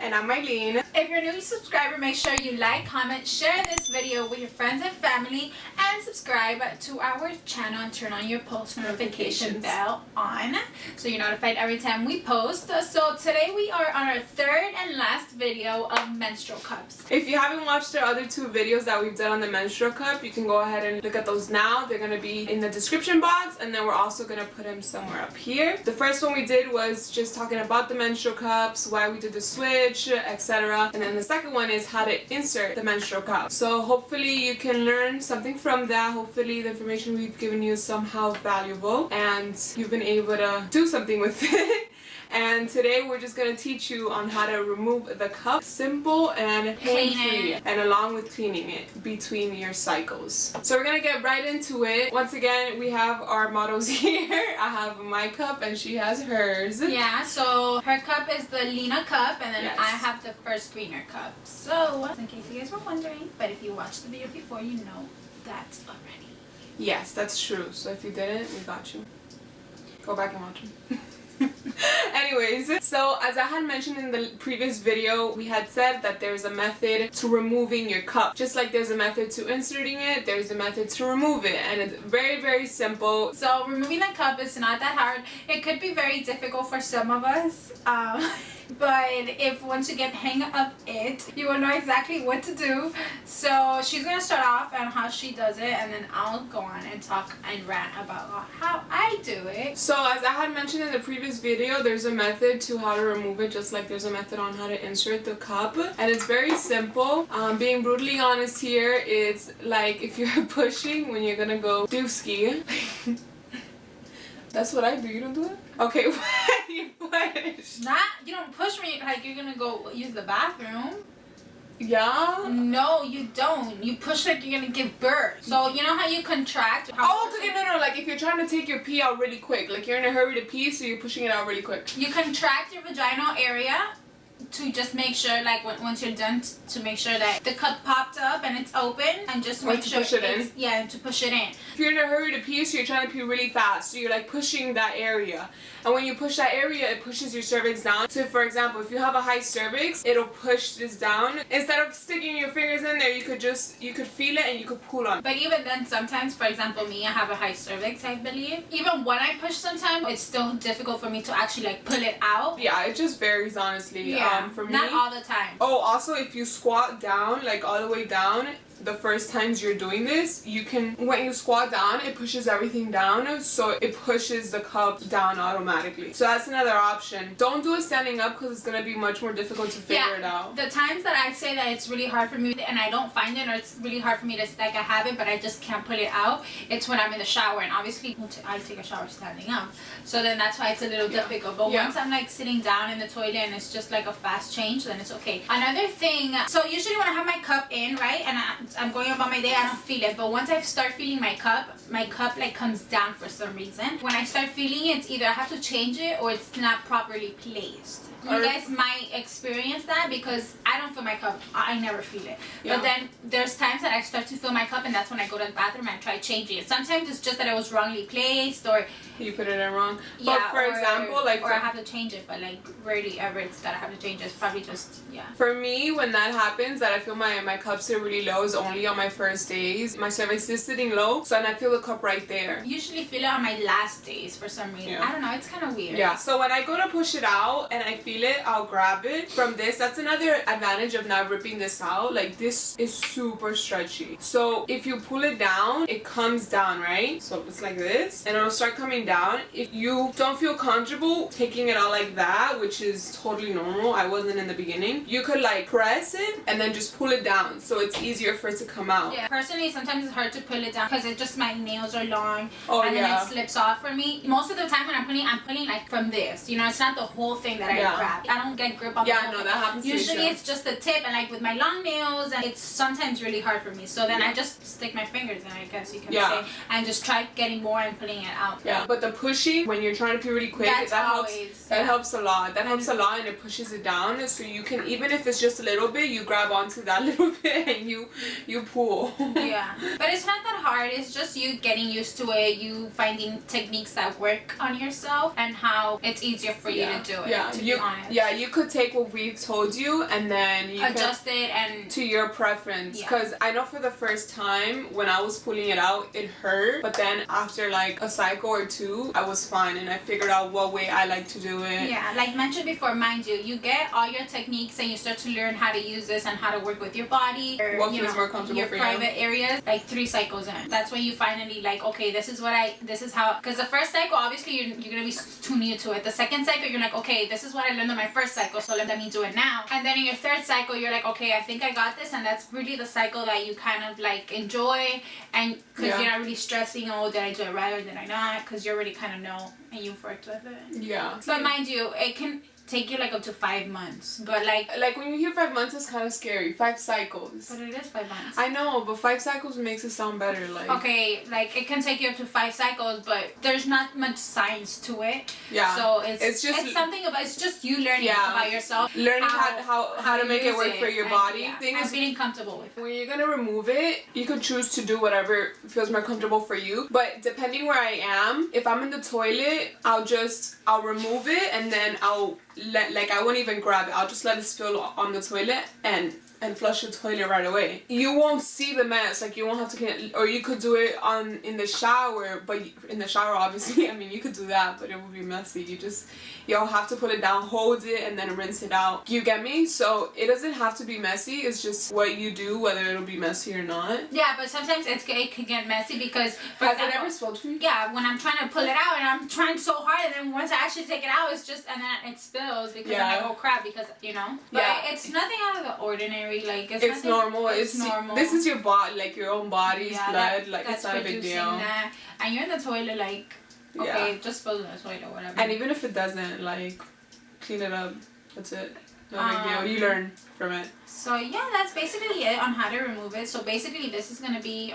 And I'm Eileen. If you're a new subscriber, make sure you like, comment, share this video with your friends and family, and subscribe to our channel and turn on your post notification bell on so you're notified every time we post. So today we are on our third and last video of menstrual cups. If you haven't watched our other two videos that we've done on the menstrual cup, you can go ahead and look at those now. They're going to be in the description box, and then we're also going to put them somewhere up here. The first one we did was just talking about the menstrual cups, why we did the switch, etc. And then the second one is how to insert the menstrual cup. So hopefully you can learn something from that. Hopefully the information we've given you is somehow valuable and you've been able to do something with it. And today we're just going to teach you on how to remove the cup, simple and pain-free, and along with cleaning it between your cycles. So we're going to get right into it. Once again, we have our models here. I have my cup and she has hers. Yeah, so her cup is the Lena cup, and then yes, I have the first greener cup. So, in case you guys were wondering, but if you watched the video before, you know that already. Yes, that's true. So if you didn't, we got you. Go back and watch them. Anyways, so as I had mentioned in the previous video, we had said that there's a method to removing your cup. Just like there's a method to inserting it, there's a method to remove it, and it's very, very simple. So removing the cup is not that hard. It could be very difficult for some of us, but if once you get the hang of it, you will know exactly what to do. So she's gonna start off on how she does it, and then I'll go on and talk and rant about how I do it. So as I had mentioned in the previous video, there's a method to how to remove it, just like there's a method on how to insert the cup, and it's very simple. Being brutally honest here, it's like if you're pushing when you're gonna go dooski. That's what I do. You don't do it? Okay, when you push. You don't push when you're gonna go use the bathroom. Yeah? No, you don't. You push like you're gonna give birth. So you know how you contract? Oh, okay, no. Like if you're trying to take your pee out really quick. Like you're in a hurry to pee, so you're pushing it out really quick. You contract your vaginal area to just make sure, like once you're done, to make sure that the cup popped up and it's open, and just make sure push it in. Yeah, to push it in. If you're in a hurry to pee, so you're trying to pee really fast, so you're like pushing that area, and when you push that area, it pushes your cervix down. So for example, if you have a high cervix, it'll push this down. Instead of sticking your fingers in there, you could feel it and you could pull on it. But even then, sometimes, for example, me, I have a high cervix, I believe. Even when I push, sometimes it's still difficult for me to actually like pull it out. Yeah, it just varies, honestly. Yeah. For me, not all the time. Oh, also if you squat down, like all the way down, the first times you're doing this, you can, when you squat down, it pushes everything down, so it pushes the cup down automatically. So that's another option. Don't do it standing up because it's going to be much more difficult to figure it out. The times that I say that it's really hard for me and I don't find it, or it's really hard for me to, like, I have it but I just can't put it out, it's when I'm in the shower, and obviously I take a shower standing up, so then that's why it's a little difficult. But once I'm like sitting down in the toilet and it's just like a fast change, then it's okay. Another thing, so usually when I have my cup in, right, and I'm going about my day, I don't feel it, but once I start feeling my cup like comes down for some reason. When I start feeling it, it's either I have to change it or it's not properly placed. You guys might experience that because I don't feel my cup. I never feel it. Yeah. But then there's times that I start to feel my cup, and that's when I go to the bathroom and try changing it. Sometimes it's just that it was wrongly placed, or you put it in wrong. Yeah, but for example, like, or I have to change it, but like rarely ever it's that I have to change it. It's probably just, yeah. For me, when that happens, that I feel my cups are really low, is only on my first days. My cervix is sitting low, so then I feel the cup right there. Usually feel it on my last days for some reason. Yeah. I don't know, it's kind of weird. Yeah, so when I go to push it out and I feel it, I'll grab it from this. That's another advantage of not ripping this out. Like, this is super stretchy, so if you pull it down, it comes down, right? So it's like this, and it'll start coming down. If you don't feel comfortable taking it out like that, which is totally normal, I wasn't in the beginning, you could like press it and then just pull it down, so it's easier for it to come out. Yeah, personally sometimes it's hard to pull it down because it just, my nails are long, and then it slips off for me. Most of the time when I'm pulling like from this, you know, it's not the whole thing that I grab. I don't get grip on the whole no, thing. that happens to me Usually too. it's just the tip, and like with my long nails, and it's sometimes really hard for me, so then I just stick my fingers in, I guess you can say, and just try getting more and pulling it out. Yeah, but the pushing when you're trying to pee really quick, that helps a lot. That helps a lot, and it pushes it down, so you can, even if it's just a little bit, you grab onto that little bit and you You pull. Yeah, but it's not that hard. It's just you getting used to it, you finding techniques that work on yourself, and how it's easier for you to do it. Yeah, to be honest. Yeah, you could take what we've told you and then you adjust it and to your preference. Because I know for the first time when I was pulling it out, it hurt, but then after like a cycle or two, I was fine and I figured out what way I like to do it. Yeah, like mentioned before, mind you, you get all your techniques and you start to learn how to use this and how to work with your body or what feels more comfortable your for private areas. Like 3 cycles in, that's when you finally like, okay, this is how, because the first cycle obviously you're gonna be too new to it. The second cycle you're like, okay, this is what I learned in my first cycle, so let me do it now. And then in your third cycle you're like, okay, I think I got this, and that's really the cycle that you kind of like enjoy, and because you're not really stressing, oh, did I do it right or did I not, because you already kind of know and you've worked with it. Yeah. But mind you, it can take you like up to 5 months, but like when you hear 5 months, it's kind of scary. 5 cycles. But it is 5 months. I know, but 5 cycles makes it sound better. Like okay, like it can take you up to 5 cycles, but there's not much science to it. Yeah. So it's something about, it's just you learning about yourself, learning how to make it work for your body. And feeling comfortable with it. When you're gonna remove it, you could choose to do whatever feels more comfortable for you. But depending where I am, if I'm in the toilet, I'll remove it and then I'll I won't even grab it. I'll just let it spill on the toilet and flush the toilet right away. You won't see the mess. Like you won't have to clean it. Or you could do it in the shower. But in the shower, obviously, I mean, you could do that, but it would be messy. You'll have to put it down, hold it, and then rinse it out. You get me? So it doesn't have to be messy. It's just what you do, whether it'll be messy or not. Yeah, but sometimes it can get messy because... Has it ever spilled for you? Yeah, when I'm trying to pull it out and I'm trying so hard, and then once I actually take it out, it's just, and then it spills because then I go crap because, you know. But it's nothing out of the ordinary. Like it's normal. It's normal. This is your body, like your own body's blood. It's not a big deal. That. And you're in the toilet, like, okay, just spill in the toilet or whatever. And even if it doesn't, like, clean it up. That's it. No big deal. You learn from it. So yeah, that's basically it on how to remove it. So basically, this is gonna be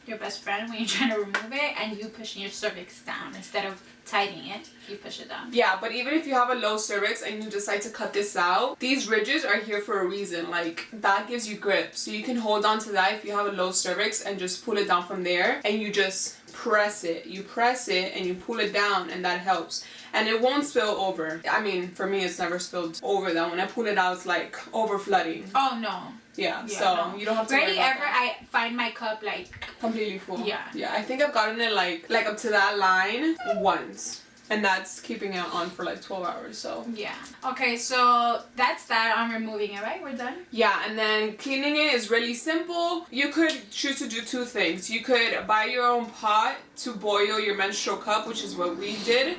your best friend when you're trying to remove it, and you pushing your cervix down instead of tightening it. You push it down. Yeah, but even if you have a low cervix and you decide to cut this out, these ridges are here for a reason. Like that gives you grip, so you can hold on to that if you have a low cervix and just pull it down from there, and you just press it. You press it and you pull it down, and that helps. And it won't spill over. I mean, for me, it's never spilled over. That when I pull it out, it's like over flooding. Oh no. Yeah, so you don't have to worry about that. I find my cup like completely full. Yeah. Yeah, I think I've gotten it like up to that line once. And that's keeping it on for like 12 hours, so. Yeah. Okay, so that's that on removing it, right? We're done? Yeah, and then cleaning it is really simple. You could choose to do 2 things. You could buy your own pot to boil your menstrual cup, which is what we did.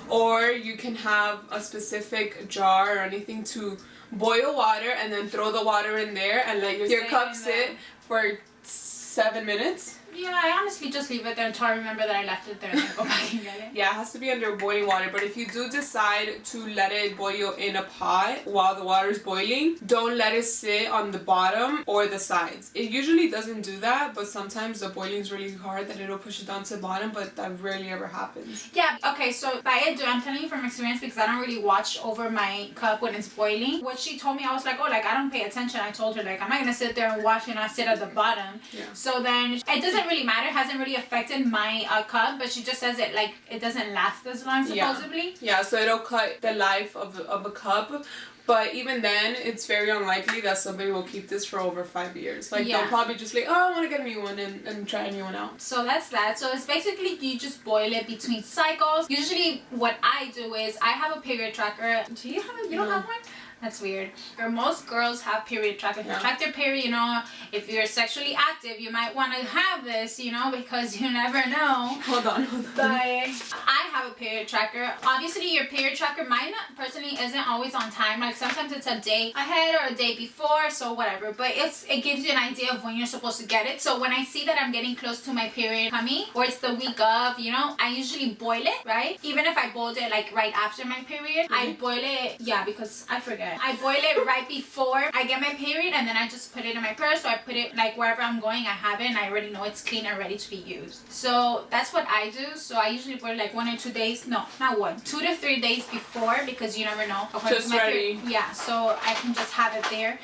Or you can have a specific jar or anything to boil water and then throw the water in there and let your cup sit for 7 minutes. Yeah, I honestly just leave it there until I remember that I left it there and then go back and get it. Yeah, it has to be under boiling water, but if you do decide to let it boil in a pot while the water is boiling, don't let it sit on the bottom or the sides. It usually doesn't do that, but sometimes the boiling is really hard that it'll push it down to the bottom, but that rarely ever happens. Yeah, okay, so I'm telling you from experience because I don't really watch over my cup when it's boiling. What she told me, I was like, oh, like I don't pay attention. I told her, like, I'm not going to sit there and watch and I sit at the bottom. Yeah. So then it doesn't really matter. It hasn't really affected my cup, but she just says it like it doesn't last as long supposedly. Yeah, so it'll cut the life of a cup. But even then, it's very unlikely that somebody will keep this for over 5 years. Like, they'll probably just like, oh, I want to get a new one and try a new one out. So that's that. So it's basically you just boil it between cycles. Usually what I do is I have a period tracker. Do you have it? You don't have one? That's weird. Most girls have period trackers. Yeah. Track their period, you know. If you're sexually active, you might want to have this, you know, because you never know. Hold on. But I have a period tracker. Obviously, your period tracker, mine personally isn't always on time. Like sometimes it's a day ahead or a day before, so whatever. But it gives you an idea of when you're supposed to get it. So when I see that I'm getting close to my period coming, or it's the week of, you know, I usually boil it, right? Even if I boiled it like right after my period, I boil it, because I forget. I boil it right before I get my period, and then I just put it in my purse, or I put it like wherever I'm going, I have it and I already know it's clean and ready to be used. So that's what I do. So I usually boil like 1 or 2 days, no, not 1, 2 to 3 days before, because you never know. Just ready. Yeah, so I can just have it there.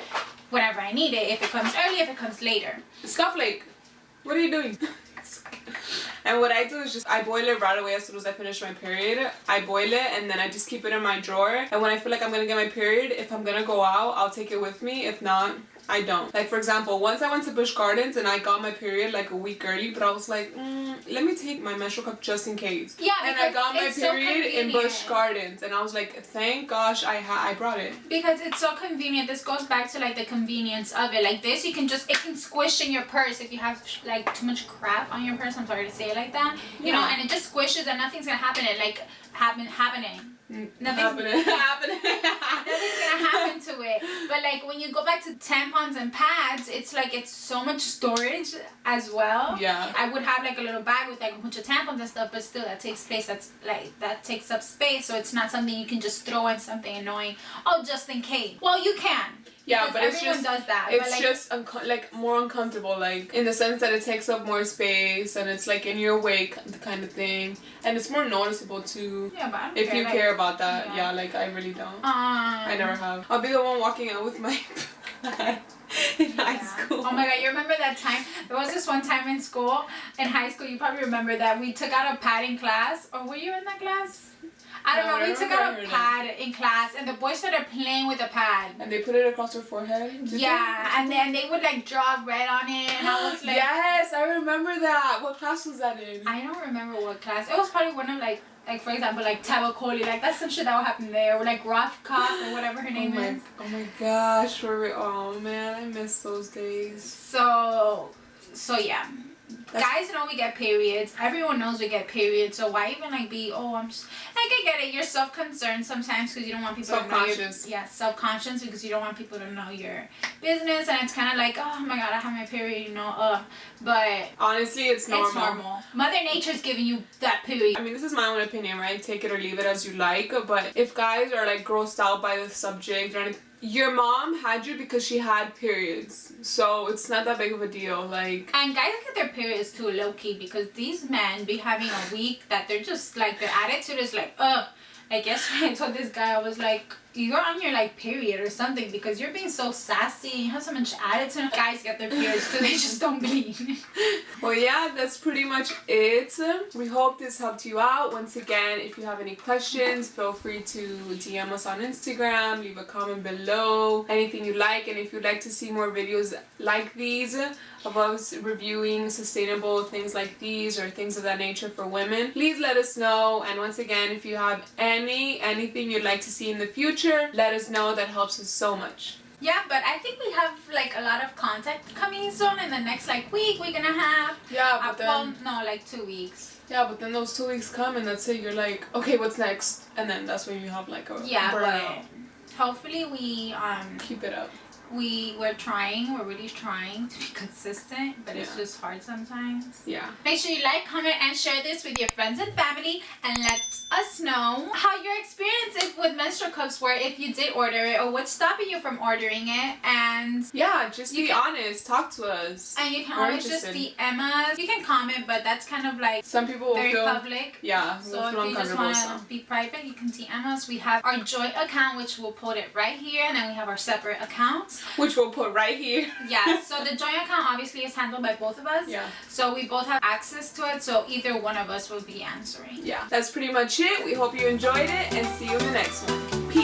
whenever I need it. If it comes early, if it comes later. Snowflake, what are you doing? And what I do is just I boil it right away as soon as I finish my period. I boil it and then I just keep it in my drawer. And when I feel like I'm gonna get my period, if I'm gonna go out, I'll take it with me. If not, I don't. Like for example, once I went to Busch Gardens and I got my period like a week early, but I was like, let me take my menstrual cup just in case. Yeah, and I got my period in Busch convenient. Gardens, and I was like, thank gosh I brought it. Because it's so convenient. This goes back to like the convenience of it. Like this, you can just, it can squish in your purse if you have like too much crap on your purse. I'm sorry to say it like that. You know, and it just squishes and nothing's gonna happen. It like happening. Nothing's gonna happen to it. But like when you go back to tampons and pads, it's like it's so much storage as well. Yeah. I would have like a little bag with like a bunch of tampons and stuff, but still that takes space. That takes up space. So it's not something you can just throw in something annoying. Oh, just in case. Well, you can. Yeah, but it's everyone just does that. it's but, like, just like more uncomfortable, like in the sense that it takes up more space and it's like in your wake kind of thing, and it's more noticeable too. Yeah, but I don't if care, you like, care about that, yeah. like I really don't. I never have. I'll be the one walking out with my pad in high school. Oh my god, you remember that time? There was this one time in school, in high school, you probably remember that we took out a pad in class, or were you in that class? I don't know, we took out a pad in class and the boys started playing with the pad. And they put it across their forehead? And then they would like draw red on it and I was like... Yes, I remember that. What class was that in? I don't remember what class. It was probably one of like for example, like Tabacoli, like that's some shit that would happen there. Or like Rothkopf or whatever her name is. Oh my gosh, oh man, I miss those days. So yeah. Guys know we get periods. Everyone knows we get periods. So why even like be, I'm just, like I get it. You're self-concerned sometimes because you don't want people to know your, self-conscious because you don't want people to know your business. And it's kind of like, oh my god, I have my period, you know, but honestly, it's normal. It's normal. Mother Nature's giving you that period. I mean, this is my own opinion, right? Take it or leave it as you like. But if guys are like grossed out by the subject or anything, your mom had you because she had periods, so it's not that big of a deal. Like, and guys get their periods too low key because these men be having a week that they're just like their attitude is like, like yesterday I told this guy, I was like, you're on your like period or something because you're being so sassy, you have so much attitude. Guys get their periods too, they just don't bleed. Well, yeah, that's pretty much it. We hope this helped you out. Once again, if you have any questions, feel free to DM us on Instagram, leave a comment below, anything you like, and if you'd like to see more videos like these of us reviewing sustainable things like these or things of that nature for women, please let us know. And once again, if you have anything you'd like to see in the future, let us know. That helps us so much. Yeah, but I think we have like a lot of content coming soon in the next like week and a half. Yeah, but then... well, no, like 2 weeks. Yeah, but then those 2 weeks come and that's it. You're like, okay, what's next? And then that's when you have like a burnout. But hopefully we keep it up. We're really trying to be consistent, but it's just hard sometimes. Yeah. Make sure you like, comment, and share this with your friends and family, and let us know how your experience with menstrual cups were, if you did order it, or what's stopping you from ordering it. And yeah, just be honest, talk to us. And you can always just DM us. You can comment, but that's kind of like some people will very feel public. Yeah, so if you just want to be private, you can DM us. We have our joint account, which we'll put it right here, and then we have our separate accounts, which we'll put right here. Yeah, so the joint account obviously is handled by both of us. Yeah. So we both have access to it, so either one of us will be answering. Yeah, that's pretty much it. We hope you enjoyed it and see you in the next one. Peace.